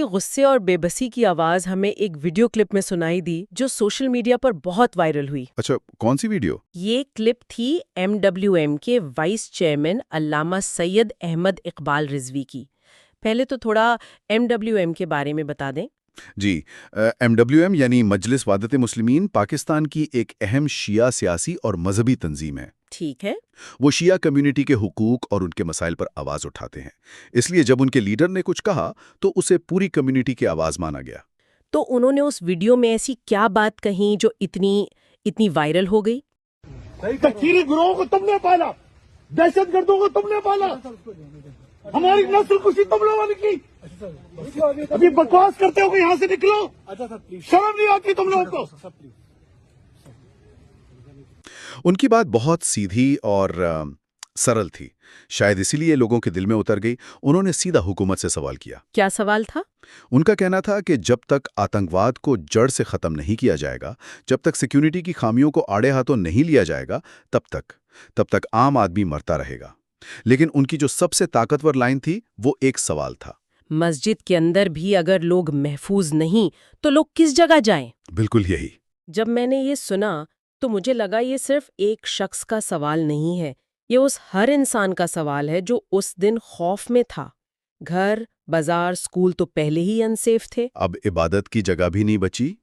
غصے اور بے بسی کی آواز ہمیں ایک ویڈیو کلپ میں سنائی دی جو سوشل میڈیا پر بہت وائرل ہوئی۔ اچھا، کون سی ویڈیو؟ یہ کلپ تھی MWM کے وائس چیئرمین علامہ سید احمد اقبال رضوی کی۔ پہلے تو تھوڑا MWM کے بارے میں بتا دیں۔ جی، MWM یعنی مجلس وحدت مسلمین پاکستان کی ایک اہم شیعہ سیاسی اور مذہبی تنظیم ہے۔ ٹھیک ہے۔ وہ شیعہ کمیونٹی کے حقوق اور ان کے مسائل پر آواز اٹھاتے ہیں، اس لیے جب ان کے لیڈر نے کچھ کہا تو اسے پوری کمیونٹی کی آواز مانا گیا۔ تو انہوں نے اس ویڈیو میں ایسی کیا بات کہی جو اتنی وائرل ہو گئی؟ تکفیری گروہوں کو تم نے پالا، دہشت گردوں کو تم نے پالا، ہماری نسل کشی تم لوگوں نے کی۔ ابھی بکواس کرتے ہو کہ یہاں سے نکلو، شرم نہیں آتی تم لوگوں کو؟ ان کی بات بہت سیدھی اور سرل تھی، شاید اسی لیے لوگوں کے دل میں اتر گئی۔ انہوں نے سیدھا حکومت سے سوال کیا۔ کیا سوال تھا؟ ان کا کہنا تھا کہ جب تک آتنکواد کو جڑ سے ختم نہیں کیا جائے گا، جب تک سیکیورٹی کی خامیوں کو آڑے ہاتھوں نہیں لیا جائے گا، تب تک عام آدمی مرتا رہے گا۔ لیکن ان کی جو سب سے طاقتور لائن تھی وہ ایک سوال تھا۔ مسجد کے اندر بھی اگر لوگ محفوظ نہیں تو لوگ کس جگہ جائیں؟ بالکل یہی۔ جب میں نے یہ سنا تو مجھے لگا یہ صرف ایک شخص کا سوال نہیں ہے، یہ اس ہر انسان کا سوال ہے جو اس دن خوف میں تھا۔ گھر، بازار، اسکول تو پہلے ہی انسیف تھے۔ اب عبادت کی جگہ بھی نہیں بچی۔